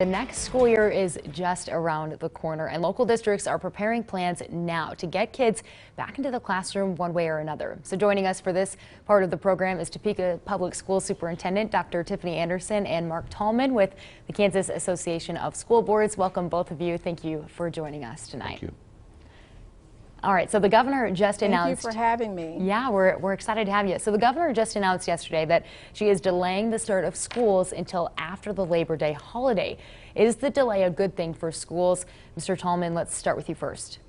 The next school year is just around the corner, and local districts are preparing plans now to get kids back into the classroom one way or another. So joining us for this part of the program is Topeka Public School Superintendent Dr. Tiffany Anderson and Mark Tallman with the Kansas Association of School Boards. Welcome, both of you. Thank you for joining us tonight. Thank you. All right, so the governor just announced. Thank you for having me. Yeah, we're excited to have you. So the governor just announced yesterday that she is delaying the start of schools until after the Labor Day holiday. Is the delay a good thing for schools? Mr. Tallman, let's start with you first.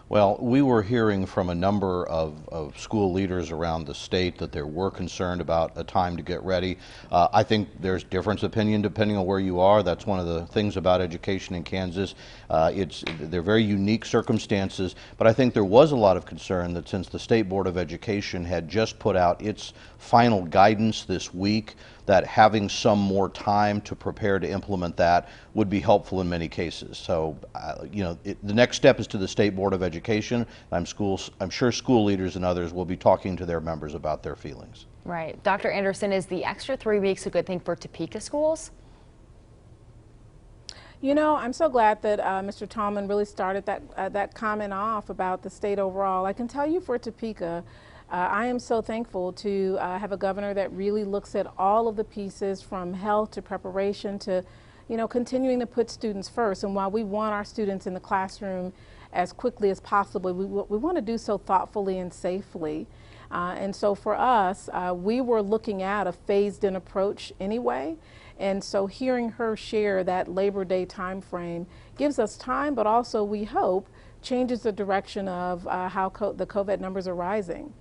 Well, we were hearing from a number of school leaders around the state that they were concerned about a time to get ready. I think there's difference of opinion depending on where you are. That's one of the things about education in Kansas. They're very unique circumstances, but I think there was a lot of concern that since the State Board of Education had just put out its final guidance this week, that having some more time to prepare to implement that would be helpful in many cases. So, the next step is to the State Board of Education. I'm sure school leaders and others will be talking to their members about their feelings. Right. Dr. Anderson, is the extra 3 weeks a good thing for Topeka schools? You know, I'm so glad that Mr. Tallman really started that comment off about the state overall. I can tell you for Topeka, I am so thankful to have a governor that really looks at all of the pieces from health to preparation to, continuing to put students first. And while we want our students in the classroom as quickly as possible, we want to do so thoughtfully and safely. And so for us, we were looking at a phased-in approach anyway. And so hearing her share that Labor Day time frame gives us time, but also we hope changes the direction of how the COVID numbers are rising.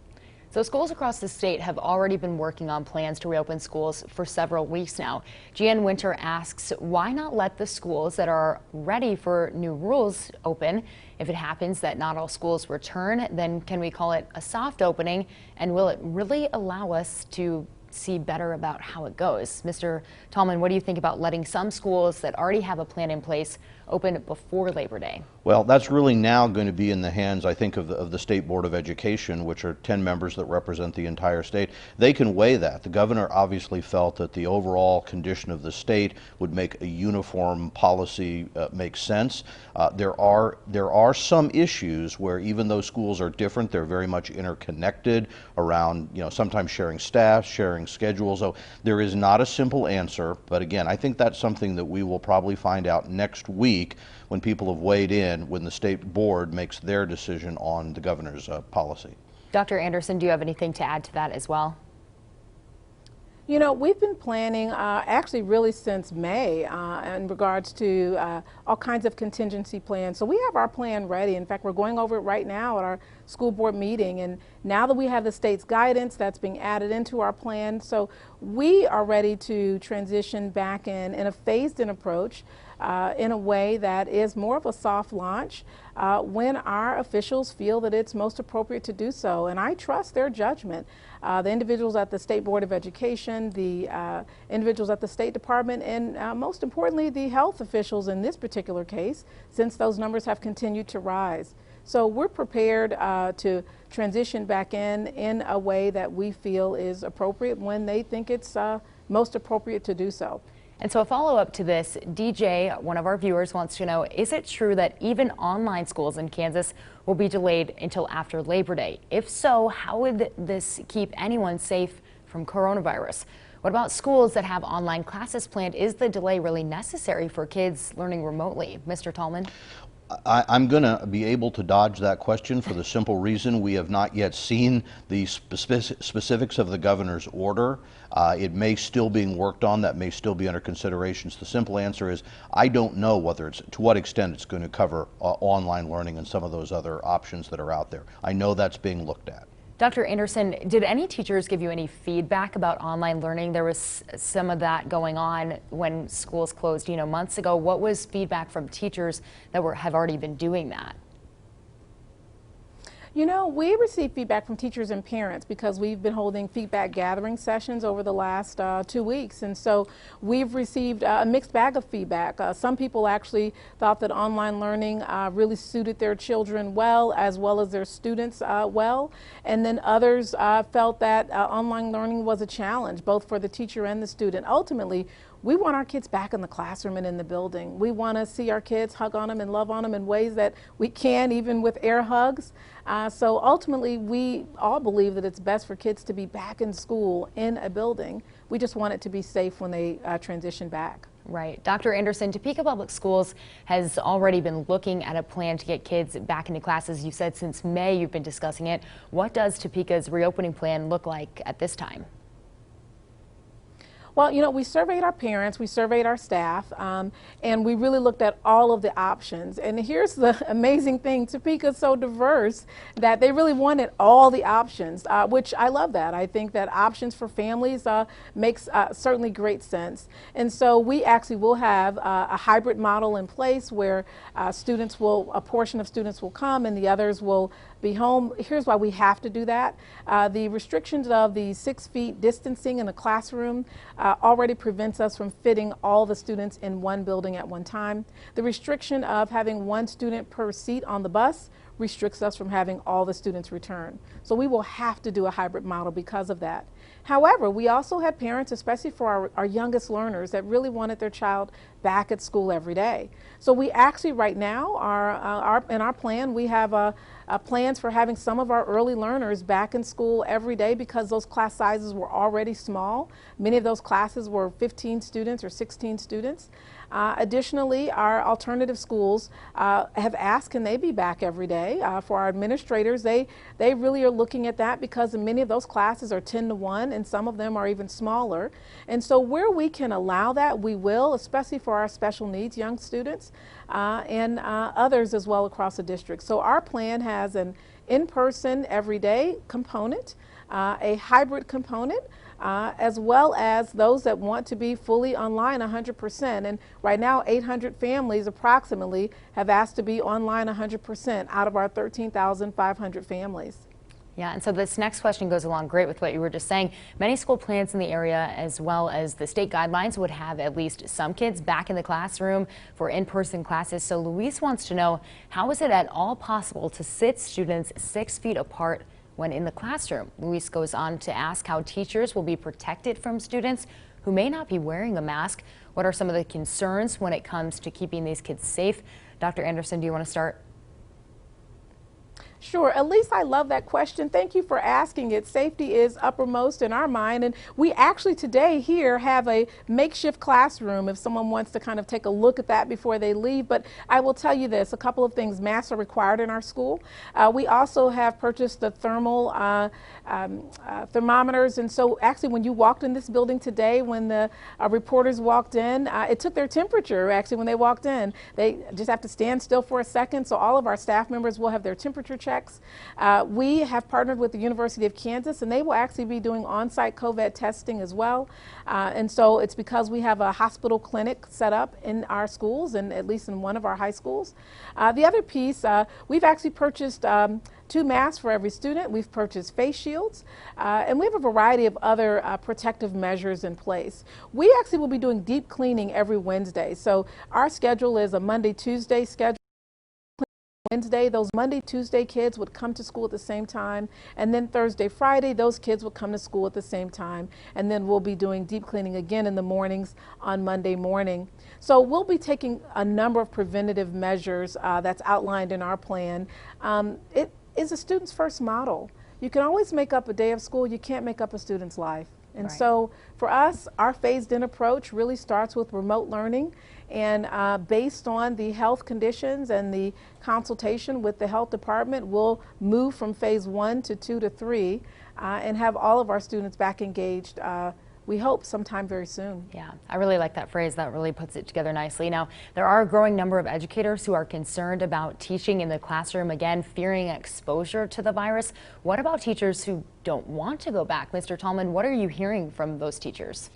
So schools across the state have already been working on plans to reopen schools for several weeks now. Jan Winter asks, why not let the schools that are ready for new rules open? If it happens that not all schools return, then can we call it a soft opening? And will it really allow us to see better about how it goes? Mr. Tallman, what do you think about letting some schools that already have a plan in place open before Labor Day? Well, that's really now going to be in the hands, I think, of the State Board of Education, which are 10 members that represent the entire state. They can weigh that. The governor obviously felt that the overall condition of the state would make a uniform policy make sense. There are some issues where even though schools are different, they're very much interconnected around, sometimes sharing staff, sharing schedules. So there is not a simple answer, but again, I think that's something that we will probably find out next week when people have weighed in, when the state board makes their decision on the governor's policy. Dr. Anderson, do you have anything to add to that as well? You know, we've been planning actually really since May in regards to all kinds of contingency plans. So we have our plan ready. In fact, we're going over it right now at our school board meeting. And now that we have the state's guidance, that's being added into our plan. So we are ready to transition back in a phased-in approach in a way that is more of a soft launch when our officials feel that it's most appropriate to do so. And I trust their judgment. The individuals at the State Board of Education, the individuals at the State Department, and most importantly, the health officials in this particular case, since those numbers have continued to rise. So we're prepared to transition back in a way that we feel is appropriate when they think it's most appropriate to do so. And so a follow-up to this, DJ, one of our viewers, wants to know, is it true that even online schools in Kansas will be delayed until after Labor Day? If so, how would this keep anyone safe from coronavirus? What about schools that have online classes planned? Is the delay really necessary for kids learning remotely? Mr. Tallman? I'm going to be able to dodge that question for the simple reason we have not yet seen the specifics of the governor's order. It may still being worked on. That may still be under consideration. So the simple answer is I don't know to what extent it's going to cover online learning and some of those other options that are out there. I know that's being looked at. Dr. Anderson, did any teachers give you any feedback about online learning? There was some of that going on when schools closed, months ago. What was feedback from teachers that have already been doing that? You know, we receive feedback from teachers and parents because we've been holding feedback gathering sessions over the last 2 weeks. And so we've received a mixed bag of feedback. Some people actually thought that online learning really suited their children well as their students well. And then others felt that online learning was a challenge, both for the teacher and the student. Ultimately, we want our kids back in the classroom and in the building. We want to see our kids, hug on them and love on them in ways that we can, even with air hugs. So ultimately, we all believe that it's best for kids to be back in school in a building. We just want it to be safe when they transition back. Right. Dr. Anderson, Topeka Public Schools has already been looking at a plan to get kids back into classes. You said since May you've been discussing it. What does Topeka's reopening plan look like at this time? Well, you know, we surveyed our parents, we surveyed our staff, and we really looked at all of the options. And here's the amazing thing, Topeka is so diverse that they really wanted all the options, which I love that. I think that options for families makes certainly great sense. And so we actually will have a hybrid model in place where a portion of students will come and the others will be home. Here's why we have to do that. The restrictions of the 6 feet distancing in the classroom already prevents us from fitting all the students in one building at one time. The restriction of having 1 student per seat on the bus restricts us from having all the students return. So we will have to do a hybrid model because of that. However, we also had parents, especially for our youngest learners, that really wanted their child back at school every day. So we actually right now in our plan, we have plans for having some of our early learners back in school every day because those class sizes were already small. Many of those classes were 15 students or 16 students. Additionally, our alternative schools have asked, can they be back every day? For our administrators, they really are looking at that because many of those classes are 10 to 1 and some of them are even smaller. And so where we can allow that, we will, especially for our special needs young students and others as well across the district. So our plan has an in-person everyday component, a hybrid component, as well as those that want to be fully online 100%. And right now, 800 families approximately have asked to be online 100% out of our 13,500 families. Yeah, and so this next question goes along great with what you were just saying. Many school plans in the area, as well as the state guidelines, would have at least some kids back in the classroom for in-person classes. So Luis wants to know, how is it at all possible to sit students 6 feet apart when in the classroom? Luis goes on to ask how teachers will be protected from students who may not be wearing a mask. What are some of the concerns when it comes to keeping these kids safe? Dr. Anderson, do you want to start? Sure. Elise, I love that question. Thank you for asking it. Safety is uppermost in our mind, and we actually today here have a makeshift classroom if someone wants to kind of take a look at that before they leave. But I will tell you this, a couple of things. Masks are required in our school. We also have purchased the thermal thermometers, and so actually when you walked in this building today, when the reporters walked in, it took their temperature actually when they walked in. They just have to stand still for a second, so all of our staff members will have their temperature checks. We have partnered with the University of Kansas, and they will actually be doing on-site COVID testing as well. And so it's because we have a hospital clinic set up in our schools, and at least in one of our high schools. The other piece, we've actually purchased 2 masks for every student. We've purchased face shields, and we have a variety of other protective measures in place. We actually will be doing deep cleaning every Wednesday. So our schedule is a Monday-Tuesday schedule. Wednesday, those Monday, Tuesday kids would come to school at the same time, and then Thursday, Friday, those kids would come to school at the same time, and then we'll be doing deep cleaning again in the mornings on Monday morning. So we'll be taking a number of preventative measures that's outlined in our plan. It is a student's first model. You can always make up a day of school, you can't make up a student's life. And right. So for us, our phased-in approach really starts with remote learning, and based on the health conditions and the consultation with the health department, we'll move from phase 1 to 2 to 3 and have all of our students back engaged. We hope sometime very soon. Yeah, I really like that phrase. That really puts it together nicely. Now, there are a growing number of educators who are concerned about teaching in the classroom, again, fearing exposure to the virus. What about teachers who don't want to go back? Mr. Tallman, what are you hearing from those teachers?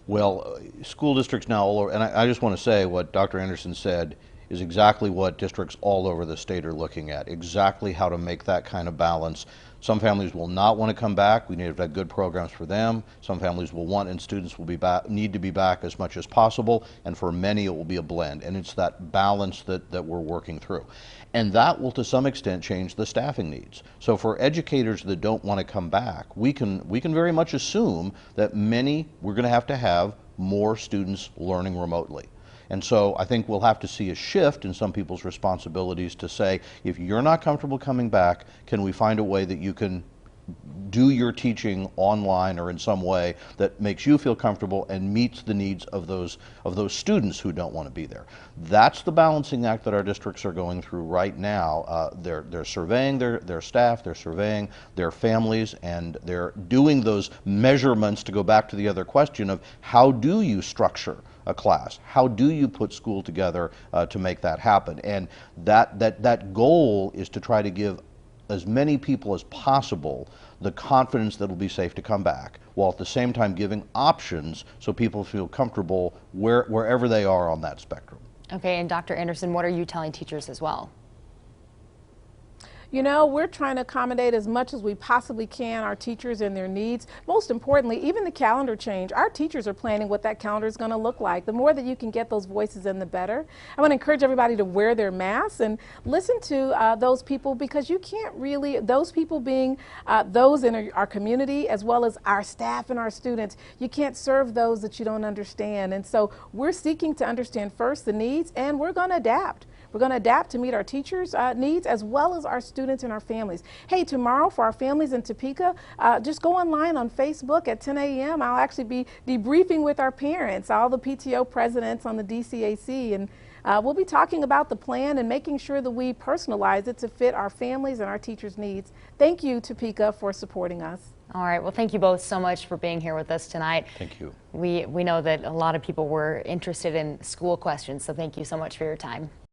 Well, school districts now all over, and I just want to say what Dr. Anderson said is exactly what districts all over the state are looking at, exactly how to make that kind of balance. Some families will not want to come back. We need to have good programs for them. Some families will want, and students will be back, need to be back as much as possible, and for many it will be a blend, and it's that balance that we're working through. And that will to some extent change the staffing needs. So for educators that don't want to come back, we can very much assume that many we're going to have more students learning remotely. And so I think we'll have to see a shift in some people's responsibilities to say, if you're not comfortable coming back, can we find a way that you can do your teaching online or in some way that makes you feel comfortable and meets the needs of those students who don't want to be there. That's the balancing act that our districts are going through right now. They're surveying their staff, they're surveying their families, and they're doing those measurements to go back to the other question of how do you structure a class? How do you put school together to make that happen? And that goal is to try to give as many people as possible the confidence that it'll be safe to come back, while at the same time giving options so people feel comfortable wherever they are on that spectrum. Okay, and Dr. Anderson, what are you telling teachers as well? You know, we're trying to accommodate as much as we possibly can our teachers and their needs. Most importantly, even the calendar change, our teachers are planning what that calendar is going to look like. The more that you can get those voices in, the better. I want to encourage everybody to wear their masks and listen to those people, because you can't really, those people being those in our community as well as our staff and our students, you can't serve those that you don't understand. And so we're seeking to understand first the needs, and we're going to adapt. We're going to adapt to meet our teachers' needs as well as our students and our families. Hey, tomorrow for our families in Topeka, just go online on Facebook at 10 a.m. I'll actually be debriefing with our parents, all the PTO presidents on the DCAC, and we'll be talking about the plan and making sure that we personalize it to fit our families and our teachers' needs. Thank you, Topeka, for supporting us. All right, well, thank you both so much for being here with us tonight. Thank you. We know that a lot of people were interested in school questions, so thank you so much for your time.